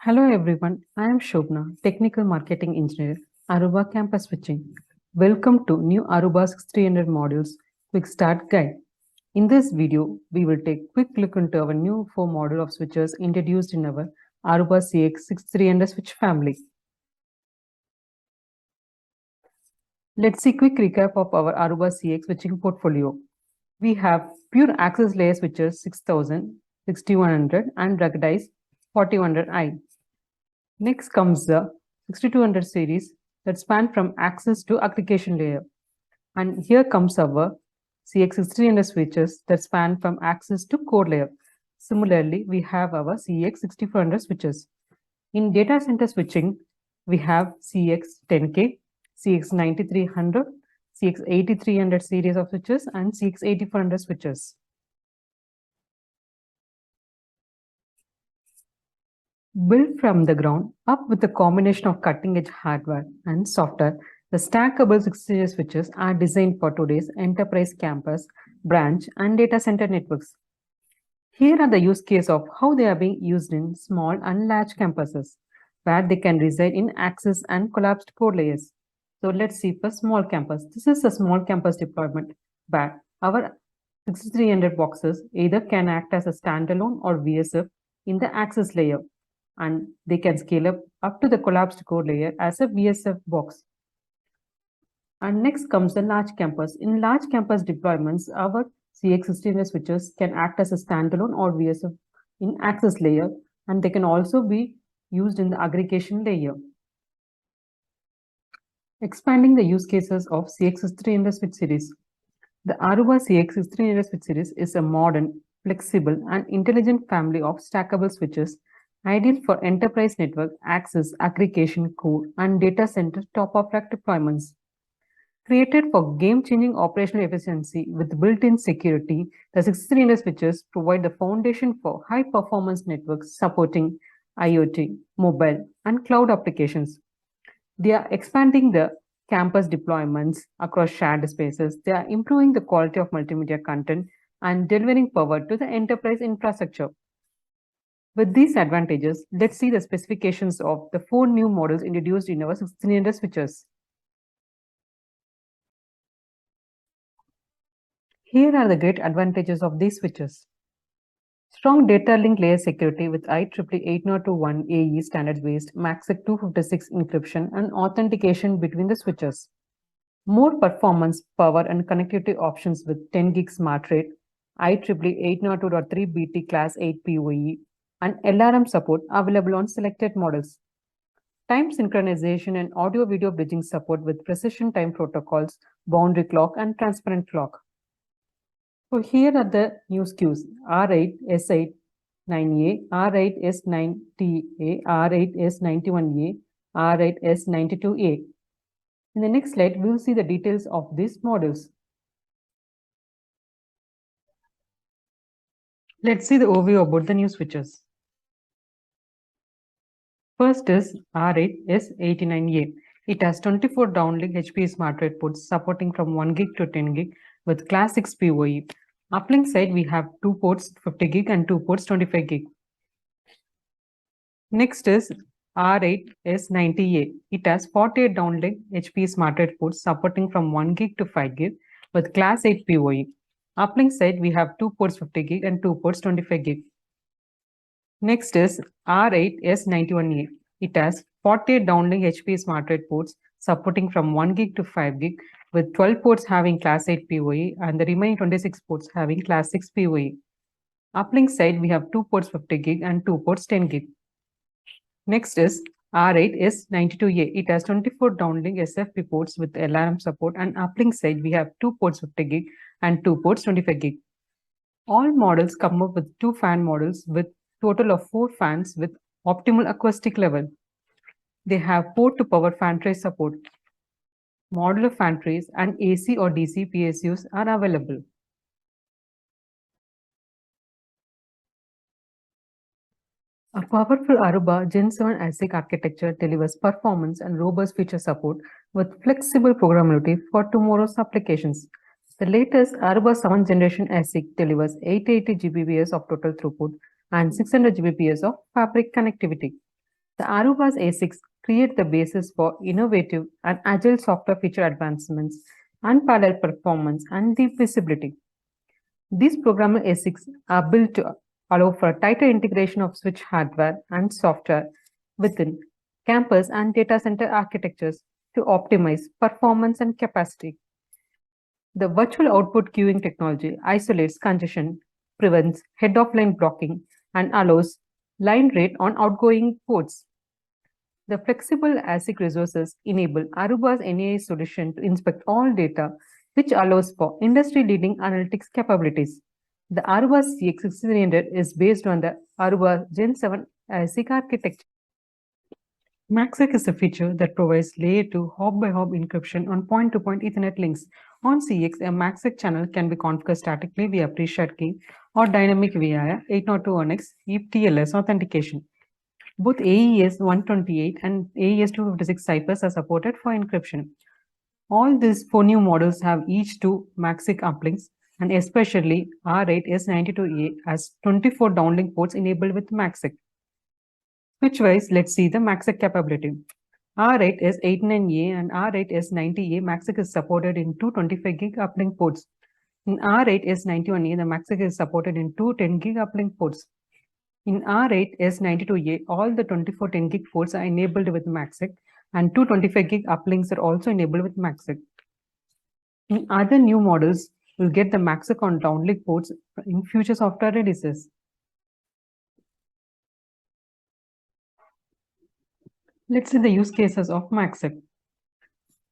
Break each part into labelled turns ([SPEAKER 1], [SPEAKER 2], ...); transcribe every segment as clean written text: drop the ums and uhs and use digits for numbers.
[SPEAKER 1] Hello everyone, I am Shobna, Technical Marketing Engineer, Aruba Campus Switching. Welcome to new Aruba 6300 Modules Quick Start Guide. In this video, we will take a quick look into our new 4 module of switches introduced in our Aruba CX 6300 switch family. Let's see a quick recap of our Aruba CX switching portfolio. We have pure access layer switches 6000, 6100 and ruggedized 4100i. Next comes the 6200 series that span from access to aggregation layer. And here comes our CX 6300 switches that span from access to core layer. Similarly, we have our CX 6400 switches. In data center switching, we have CX 10K, CX 9300, CX 8300 series of switches and CX 8400 switches. Built from the ground up with a combination of cutting-edge hardware and software, the stackable 60 switches are designed for today's enterprise campus, branch, and data center networks. Here are the use cases of how they are being used in small and large campuses, where they can reside in access and collapsed core layers. So let's see for small campus. This is a small campus deployment where our 6300 boxes either can act as a standalone or VSF in the access layer, and they can scale up to the collapsed core layer as a VSF box. And next comes the large campus. In large campus deployments, our CX 16 switches can act as a standalone or VSF in access layer, and they can also be used in the aggregation layer. Expanding the use cases of CX 6300 switch series. The Aruba CX 6300 switch series is a modern, flexible, and intelligent family of stackable switches ideal for enterprise network access, aggregation, core, and data center top-of-rack deployments. Created for game-changing operational efficiency with built-in security, the 6300 switches provide the foundation for high-performance networks supporting IoT, mobile, and cloud applications. They are expanding the campus deployments across shared spaces. They are improving the quality of multimedia content and delivering power to the enterprise infrastructure. With these advantages, let's see the specifications of the 4 new models introduced in our 6300 switches. Here are the great advantages of these switches. Strong data link layer security with IEEE 8021AE standards-based MACsec 256 encryption and authentication between the switches. More performance, power, and connectivity options with 10 gig smart rate, IEEE 802.3BT Class 8 PoE, and LRM support available on selected models. Time synchronization and audio-video bridging support with precision time protocols, boundary clock, and transparent clock. So here are the new SKUs: R8, S8, 9A, R8, S90A, R8, S91A, R8, S92A. In the next slide, we will see the details of these models. Let's see the overview about the new switches. First is R8 S89A. It has 24 downlink HP smart rate ports supporting from 1 gig to 10 gig with Class 6 PoE. Uplink side, we have 2 ports 50 gig and 2 ports 25 gig. Next is R8 S90A. It has 48 downlink HP smart rate ports supporting from 1 gig to 5 gig with Class 8 PoE. Uplink side, we have 2 ports 50 gig and 2 ports 25 gig. Next is R8 S91A. It has 48 downlink HP smart rate ports supporting from 1 gig to 5 gig with 12 ports having Class 8 PoE and the remaining 26 ports having Class 6 PoE. Uplink side, we have 2 ports 50 gig and 2 ports 10 gig. Next is R8 S92A. It has 24 downlink SFP ports with LRM support, and uplink side, we have 2 ports 50 gig and 2 ports 25 gig. All models come up with 2 fan models with total of 4 fans with optimal acoustic level. They have port to power fan tray support. Modular fan trays and AC or DC PSUs are available. A powerful Aruba Gen 7 ASIC architecture delivers performance and robust feature support with flexible programmability for tomorrow's applications. The latest Aruba 7th generation ASIC delivers 880 Gbps of total throughput and 600 Gbps of fabric connectivity. The Aruba's ASICs create the basis for innovative and agile software feature advancements, unparalleled performance, and deep visibility. These programmable ASICs are built to allow for a tighter integration of switch hardware and software within campus and data center architectures to optimize performance and capacity. The virtual output queuing technology isolates congestion, prevents head-of-line blocking, and allows line rate on outgoing ports. The flexible ASIC resources enable Aruba's NAI solution to inspect all data, which allows for industry-leading analytics capabilities. The Aruba CX 6300 is based on the Aruba Gen 7 ASIC architecture. MACsec is a feature that provides layer 2 hop-by-hop encryption on point-to-point Ethernet links. On CX, a MACsec channel can be configured statically via pre-shared key or dynamic via 802.1x TLS authentication. Both AES 128 and AES 256 ciphers are supported for encryption. All these 4 new models have each 2 MACsec uplinks, and especially R8S92A has 24 downlink ports enabled with MACsec. Switchwise, let's see the MACsec capability. R8S89A and R8S90A MACsec is supported in two 25 gig uplink ports. In R8S91A, the MACsec is supported in two 10 gig uplink ports. In R8S92A, all the 24 10 gig ports are enabled with MACsec, and two 25 gig uplinks are also enabled with MACsec. In other new models, you'll get the MACsec on downlink ports in future software releases. Let's see the use cases of MACsec.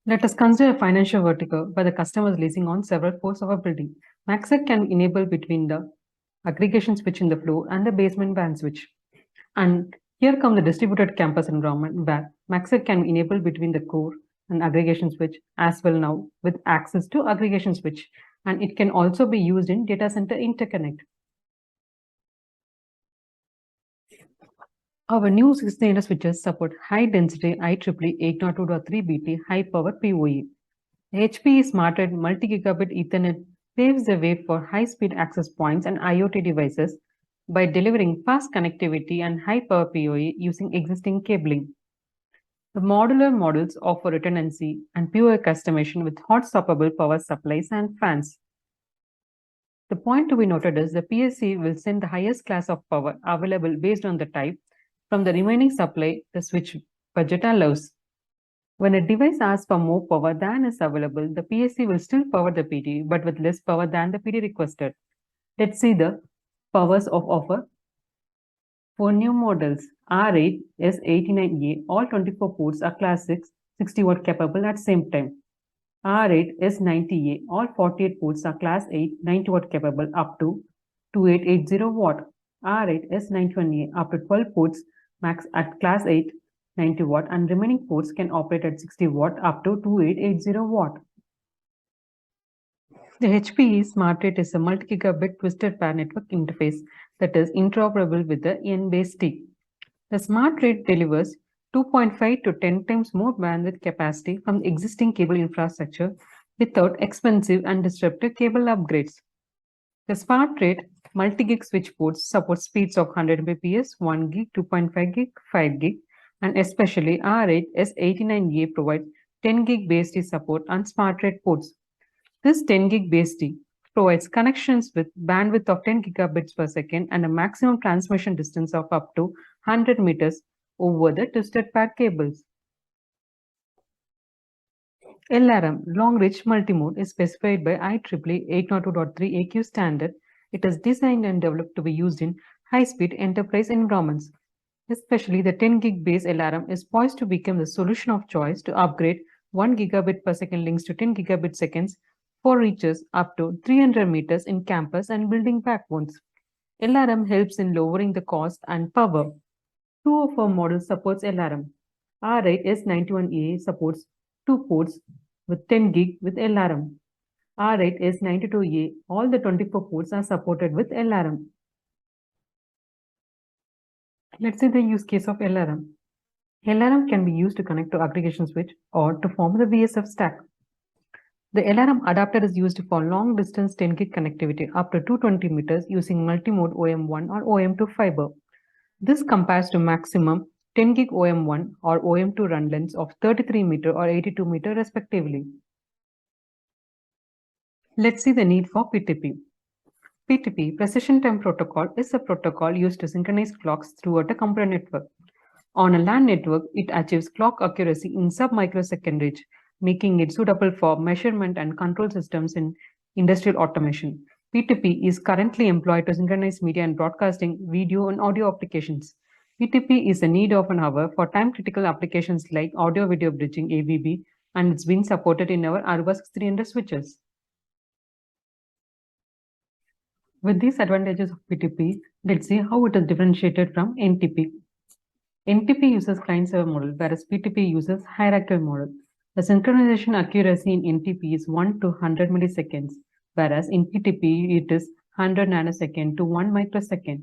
[SPEAKER 1] Let us consider a financial vertical where the customer is leasing on several floors of a building. MACsec can enable between the aggregation switch in the floor and the basement band switch. And here come the distributed campus environment where MACsec can enable between the core and aggregation switch as well now with access to aggregation switch. And it can also be used in data center interconnect. Our new 1600 switches support high-density IEEE 802.3bt high-power PoE. HPE smarted multi-gigabit Ethernet paves the way for high-speed access points and IoT devices by delivering fast connectivity and high-power PoE using existing cabling. The modular models offer redundancy and PoE customization with hot-swappable power supplies and fans. The point to be noted is the PSC will send the highest class of power available based on the type from the remaining supply the switch budget allows. When a device asks for more power than is available, the PSC will still power the PD, but with less power than the PD requested. Let's see the powers of offer for new models. R8 S89A, all 24 ports are class 6, 60 watt capable at same time. R8 S90A, all 48 ports are class 8, 90 watt capable up to 2880 watt. R8 S91A, up to 12 ports max at class 8, 90 watt, and remaining ports can operate at 60 watt up to 2880 watt. The HPE SmartRate is a multi-gigabit twisted pair network interface that is interoperable with the N-base-T. The SmartRate delivers 2.5 to 10 times more bandwidth capacity from the existing cable infrastructure without expensive and disruptive cable upgrades. The SmartRate multi-gig switch ports support speeds of 100 Mbps, 1 gig, 2.5 gig, 5 gig, and especially R8 S89A provides 10 gig base T support on SmartRate ports. This 10 gig base T provides connections with bandwidth of 10 gigabits per second and a maximum transmission distance of up to 100 meters over the twisted pair cables. LRM, Long Reach Multimode, is specified by IEEE 802.3 AQ standard. It is designed and developed to be used in high-speed enterprise environments. Especially the 10 gig base LRM is poised to become the solution of choice to upgrade 1 gigabit per second links to 10 gigabit seconds for reaches up to 300 meters in campus and building backbones. LRM helps in lowering the cost and power. Two of our models supports LRM. R8 S91A supports 2 ports with 10 gig with LRM. R8 S92A, all the 24 ports are supported with LRM. Let's see the use case of LRM. LRM can be used to connect to aggregation switch or to form the VSF stack. The LRM adapter is used for long-distance 10 gig connectivity up to 220 meters using multimode OM1 or OM2 fiber. This compares to maximum 10 gig OM1 or OM2 run lengths of 33 meter or 82 meter respectively. Let's see the need for PTP. PTP, Precision Time Protocol, is a protocol used to synchronize clocks throughout a computer network. On a LAN network, it achieves clock accuracy in sub-microsecond range, making it suitable for measurement and control systems in industrial automation. PTP is currently employed to synchronize media and broadcasting, video and audio applications. PTP is a need of an hour for time-critical applications like audio-video bridging (AVB), and it's been supported in our Aruba 6300 switches. With these advantages of PTP, let's see how it is differentiated from NTP. NTP uses client-server model, whereas PTP uses hierarchical model. The synchronization accuracy in NTP is 1 to 100 milliseconds, whereas in PTP it is 100 nanosecond to 1 microsecond.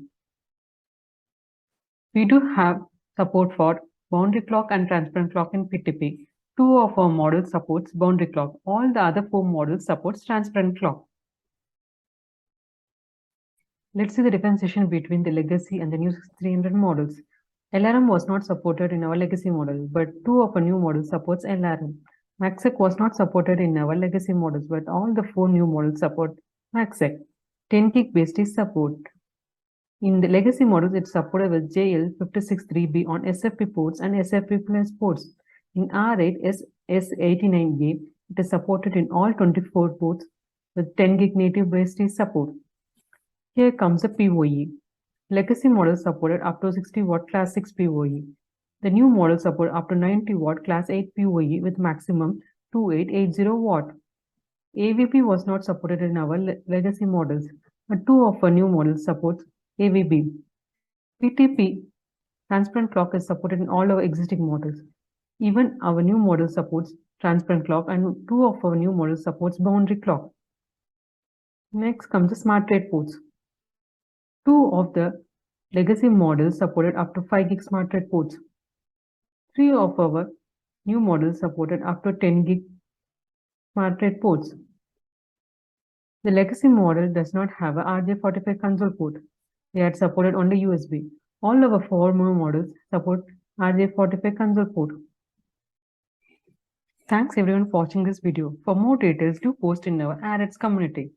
[SPEAKER 1] We do have support for boundary clock and transparent clock in PTP. 2 of our models supports boundary clock. All the other 4 models supports transparent clock. Let's see the differentiation between the legacy and the new 6300 models. LRM was not supported in our legacy model, but 2 of our new models supports LRM. MACsec was not supported in our legacy models, but all the 4 new models support MACsec. 10 gig based is support. In the legacy models, it's supported with JL563B on SFP ports and SFP plus ports. In R8 S89A, it is supported in all 24 ports with 10 gig native based support. Here comes the PoE. Legacy models supported up to 60 watt class 6 PoE. The new models support up to 90 watt class 8 PoE with maximum 2880 watt. AVB was not supported in our legacy models, but 2 of our new models support AVB. PTP, transparent clock, is supported in all our existing models. Even our new model supports transparent clock, and 2 of our new models supports boundary clock. Next comes the smart rate ports. 2 of the legacy models supported up to 5 gig smart rate ports. 3 of our new models supported up to 10 gig smart rate ports. The legacy model does not have a RJ45 console port. They are supported only USB. All our 4 more models support RJ45 console port. Thanks everyone for watching this video. For more details, do post in our AREDS community.